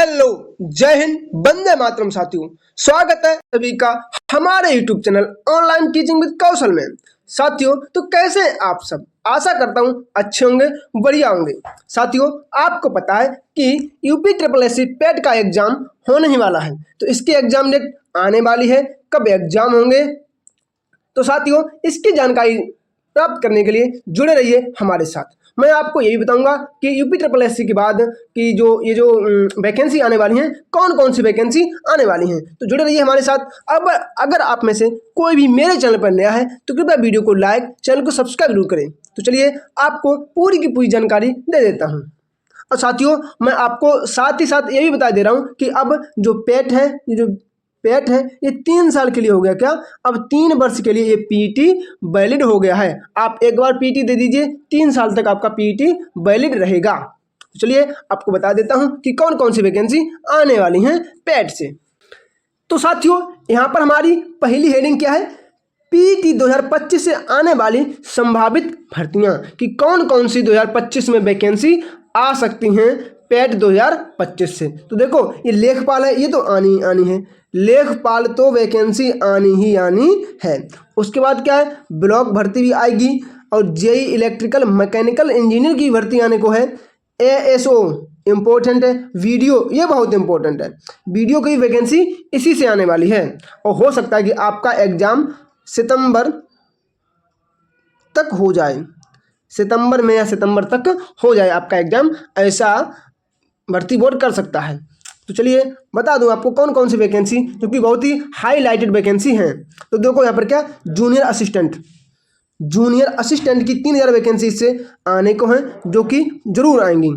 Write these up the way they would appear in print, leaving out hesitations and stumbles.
Hello, जय हिंद, वंदे मातरम साथियों। स्वागत है सभी का हमारे YouTube channel online teaching with Kaushal में। साथियों, तो कैसे हैं आप सब? आशा करता हूं अच्छे होंगे, बढ़िया होंगे। साथियों, आपको पता है कि यूपी ट्रिपल एससी पेट का एग्जाम होने ही वाला है, तो इसकी एग्जाम डेट आने वाली है। कब एग्जाम होंगे, तो साथियों इसकी जानकारी प्राप्त करने के लिए जुड़े रहिए हमारे साथ। मैं आपको यही बताऊंगा कि यूपी ट्रिपल एससी के बाद की जो वैकेंसी आने वाली हैं, कौन कौन सी वैकेंसी आने वाली हैं, तो जुड़े रहिए हमारे साथ। अब अगर आप में से कोई भी मेरे चैनल पर नया है तो कृपया वीडियो को लाइक, चैनल को सब्सक्राइब जरूर करें। तो चलिए आपको पूरी की पूरी जानकारी दे देता हूँ। और साथियों, मैं आपको साथ ही साथ ये भी बता दे रहा हूँ कि अब जो पेट है, ये 3 साल के लिए हो गया। क्या अब 3 वर्ष के लिए ये पीईटी वैलिड हो गया है। आप एक बार पीईटी दे दीजिए, 3 साल तक आपका पीईटी वैलिड रहेगा। तो चलिए आपको बता देता हूं कि कौन कौन सी वैकेंसी आने वाली हैं पेट से। तो साथियों, यहां पर हमारी पहली हेडिंग क्या है? पीईटी 2025 से आने वाली संभावित भर्तियां, कि कौन कौन सी 2025 में वैकेंसी आ सकती हैं पेट 2025 से। तो देखो, ये लेखपाल है, ये तो आनी है। लेखपाल तो वैकेंसी आनी ही आनी है। उसके बाद क्या है? ब्लॉक भर्ती भी आएगी, और जेई इलेक्ट्रिकल मैकेनिकल इंजीनियर की भर्ती आने को है। एएसओ इम्पोर्टेंट है। वीडियो, ये बहुत इंपॉर्टेंट है। वीडियो की वैकेंसी इसी से आने वाली है, और हो सकता है कि आपका एग्जाम सितंबर तक हो जाए, सितंबर में या सितंबर तक हो जाए आपका एग्जाम, ऐसा भर्ती बोर्ड कर सकता है। तो चलिए बता दूं आपको कौन कौन सी वैकेंसी, जो कि बहुत ही हाईलाइटेड वैकेंसी हैं। तो देखो यहाँ पर क्या, जूनियर असिस्टेंट की 3000 वैकेंसी इससे आने को हैं, जो कि जरूर आएंगी।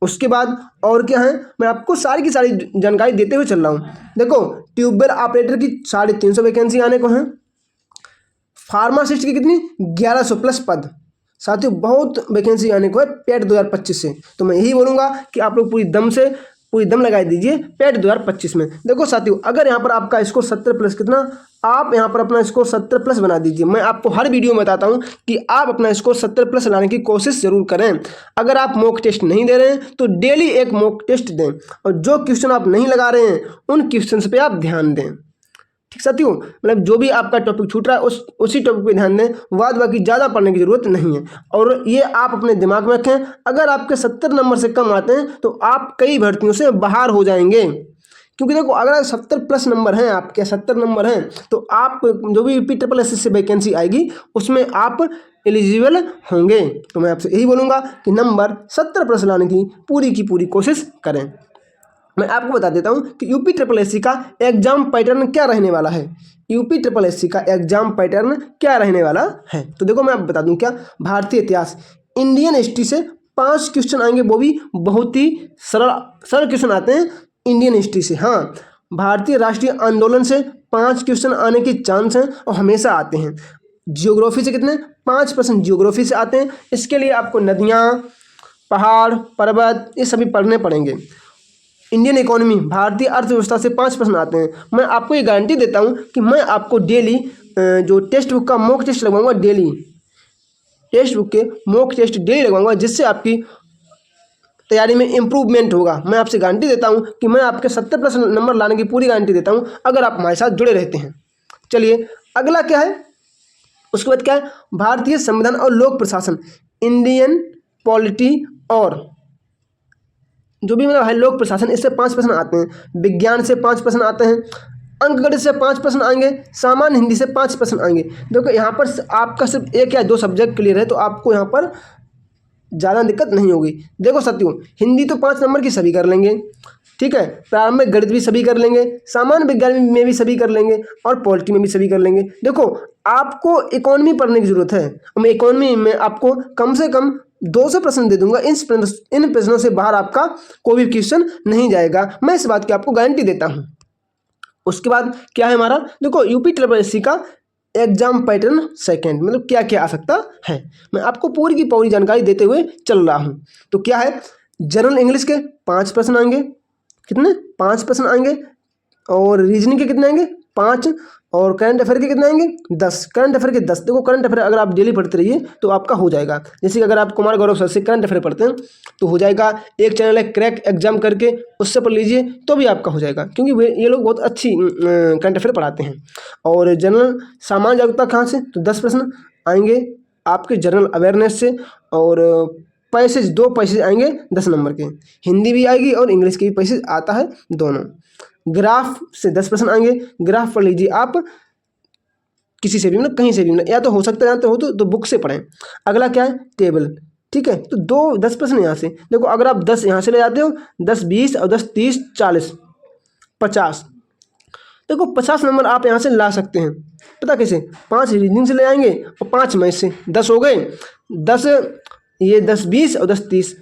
उसके बाद और क्या है, मैं आपको सारी की सारी जानकारी देते हुए चल रहा हूँ। देखो, ट्यूबवेल ऑपरेटर की 350 वैकेंसी आने को हैं। फार्मासिस्ट की कितनी? 1100 प्लस पद। साथियों, बहुत वैकेंसी आने को है पेट 2025 से। तो मैं यही बोलूँगा कि आप लोग पूरी दम लगा दीजिए पेट 2025 में। देखो साथियों, अगर यहाँ पर आपका स्कोर 70 प्लस, कितना, आप यहाँ पर अपना स्कोर 70 प्लस बना दीजिए। मैं आपको हर वीडियो में बताता हूँ कि आप अपना स्कोर 70 प्लस लाने की कोशिश जरूर करें। अगर आप मॉक टेस्ट नहीं दे रहे हैं तो डेली एक मॉक टेस्ट दें, और जो क्वेश्चन आप नहीं लगा रहे हैं उन क्वेश्चन पे आप ध्यान दें। ठीक साथियों, मतलब जो भी आपका टॉपिक छूट रहा है उसी टॉपिक पे ध्यान दें। बाद बाकी ज़्यादा पढ़ने की ज़रूरत नहीं है। और ये आप अपने दिमाग में रखें, अगर आपके 70 नंबर से कम आते हैं तो आप कई भर्तियों से बाहर हो जाएंगे। क्योंकि देखो, अगर 70 प्लस नंबर हैं, आपके 70 नंबर हैं, तो आप जो भी यूपी ट्रिपल एससी से वैकेंसी आएगी उसमें आप एलिजिबल होंगे। तो मैं आपसे यही बोलूँगा कि नंबर 70 प्लस लाने की पूरी कोशिश करें। मैं आपको बता देता हूं कि यूपी ट्रिपल एससी का एग्जाम पैटर्न क्या रहने वाला है। यूपी ट्रिपल एससी का एग्जाम पैटर्न क्या रहने वाला है, तो देखो मैं आपको बता दूं। क्या, भारतीय इतिहास, इंडियन हिस्ट्री से 5 क्वेश्चन आएंगे, वो भी बहुत ही सरल क्वेश्चन आते हैं इंडियन हिस्ट्री से। हाँ, भारतीय राष्ट्रीय आंदोलन से 5 क्वेश्चन आने की चांस हैं, और हमेशा आते हैं। जियोग्राफी से कितने? 5% जियोग्राफी से आते हैं। इसके लिए आपको नदियाँ, पहाड़, पर्वत, ये सभी पढ़ने पड़ेंगे। इंडियन इकोनॉमी, भारतीय अर्थव्यवस्था से 5% आते हैं। मैं आपको ये गारंटी देता हूँ कि मैं आपको डेली जो टेक्स्ट बुक का मॉक टेस्ट लगवाऊंगा, डेली टेक्स्ट बुक के मॉक टेस्ट डेली लगवाऊंगा, जिससे आपकी तैयारी में इम्प्रूवमेंट होगा। मैं आपसे गारंटी देता हूँ कि मैं आपके 70 प्लस नंबर लाने की पूरी गारंटी देता हूँ, अगर आप हमारे साथ जुड़े रहते हैं। चलिए अगला क्या है, उसके बाद क्या है, भारतीय संविधान और लोक प्रशासन, इंडियन पॉलिटी, और जो भी मतलब है लोक प्रशासन, इससे 5% आते हैं। विज्ञान से 5% आते हैं। अंकगणित से 5% आएंगे। सामान्य हिंदी से 5% आएंगे। देखो यहाँ पर आपका सिर्फ 1 या 2 सब्जेक्ट क्लियर है, तो आपको यहाँ पर ज़्यादा दिक्कत नहीं होगी। देखो साथियों, हिंदी तो 5 नंबर की सभी कर लेंगे, ठीक है। प्रारंभिक गणित भी सभी कर लेंगे, सामान्य विज्ञान में भी सभी कर लेंगे, और पॉलिटी में भी सभी कर लेंगे। देखो, आपको इकोनॉमी पढ़ने की जरूरत है। मैं इकोनॉमी में आपको कम से कम 200 प्रश्न दे दूंगा। इन प्रश्नों से बाहर आपका कोई भी क्वेश्चन नहीं जाएगा, मैं इस बात की आपको गारंटी देता हूं। उसके बाद क्या है हमारा, देखो यूपी ट्रिपल एससी का एग्जाम पैटर्न सेकंड, मतलब क्या क्या आ सकता है, मैं आपको पूरी की पूरी जानकारी देते हुए चल रहा हूं। तो क्या है, जनरल इंग्लिश के 5 प्रश्न आएंगे। कितने? 5 प्रश्न आएंगे। और रीजनिंग के कितने आएंगे? 5 और करंट अफेयर के कितने आएंगे 10। करंट अफेयर के 10। देखो करंट अफेयर अगर आप डेली पढ़ते रहिए तो आपका हो जाएगा। जैसे कि अगर आप कुमार गौरव सर से करंट अफेयर पढ़ते हैं तो हो जाएगा। एक चैनल है क्रैक एग्जाम करके, उससे पढ़ लीजिए तो भी आपका हो जाएगा, क्योंकि ये लोग बहुत अच्छी करंट अफेयर पढ़ाते हैं। और जनरल सामान्य जागरूकता कहाँ से, तो 10 प्रश्न आएंगे आपके जनरल अवेयरनेस से। और पैसेज 2 पैसेज आएंगे 10 नंबर के, हिंदी भी आएगी और इंग्लिश के भी पैसेज आता है दोनों। ग्राफ से 10 प्रश्न आएंगे, ग्राफ पढ़ लीजिए आप किसी से भी, मतलब कहीं से भी, मतलब या तो हो सकता है जानते हो तो बुक से पढ़ें। अगला क्या है, टेबल, ठीक है। तो 10 प्रश्न यहाँ से। देखो अगर आप 10 यहाँ से ले जाते हो, 10 20 और 10 30 40 50, देखो 50 नंबर आप यहाँ से ला सकते हैं। पता कैसे, 5 रीजनिंग से ले आएंगे और 5 मैथ से, 10 हो गए। 10 ये 10 20 और 10 30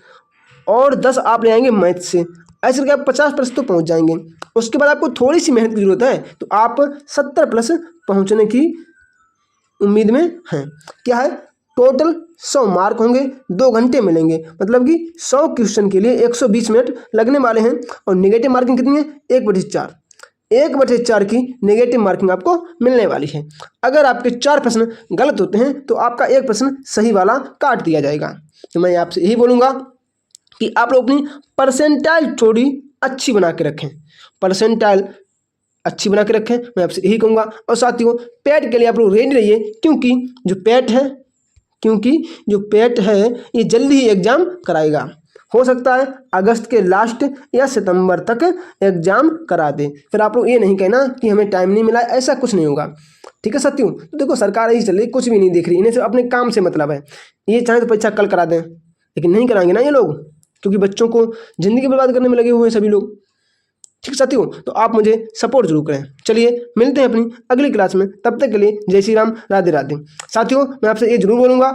और 10 आप ले आएंगे मैथ से। ऐसे करके आप 50 प्लस तो पहुँच जाएंगे। उसके बाद आपको थोड़ी सी मेहनत की जरूरत है, तो आप 70 प्लस पहुँचने की उम्मीद में हैं। क्या है, टोटल 100 मार्क होंगे, 2 घंटे मिलेंगे, मतलब कि 100 क्वेश्चन के लिए 120 मिनट लगने वाले हैं। और नेगेटिव मार्किंग कितनी है, 1/4। 1/4 की नेगेटिव मार्किंग आपको मिलने वाली है। अगर आपके 4 प्रश्न गलत होते हैं तो आपका 1 प्रश्न सही वाला काट दिया जाएगा। तो मैं आपसे यही बोलूँगा कि आप लोग अपनी परसेंटाइल थोड़ी अच्छी बना के रखें, परसेंटाइल अच्छी बना के रखें, मैं आपसे यही कहूँगा। और साथियों पेट के लिए आप लोग रेडी रहिए, क्योंकि जो पेट है ये जल्दी ही एग्ज़ाम कराएगा। हो सकता है अगस्त के लास्ट या सितंबर तक एग्ज़ाम करा दे। फिर आप लोग ये नहीं कहना कि हमें टाइम नहीं मिला, ऐसा कुछ नहीं होगा, ठीक है साथियों। तो देखो सरकार यही चल रही, कुछ भी नहीं देख रही, इन्हें सिर्फ अपने काम से मतलब है। ये चाहे तो परीक्षा कल करा दें, लेकिन नहीं कराएंगे ना ये लोग, क्योंकि बच्चों को ज़िंदगी बर्बाद करने में लगे हुए हैं सभी लोग, ठीक साथियों। तो आप मुझे सपोर्ट जरूर करें। चलिए मिलते हैं अपनी अगली क्लास में, तब तक के लिए जय श्री राम, राधे राधे। साथियों मैं आपसे ये जरूर बोलूँगा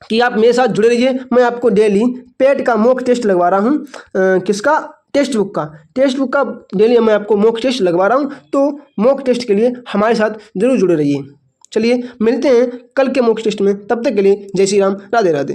कि आप मेरे साथ जुड़े रहिए। मैं आपको डेली पेट का मॉक टेस्ट लगवा रहा हूँ, किसका, टेक्स्ट बुक का डेली मैं आपको मॉक टेस्ट लगवा रहा हूँ। तो मॉक टेस्ट के लिए हमारे साथ जरूर जुड़े रहिए। चलिए मिलते हैं कल के मॉक टेस्ट में, तब तक के लिए जय श्री राम, राधे राधे।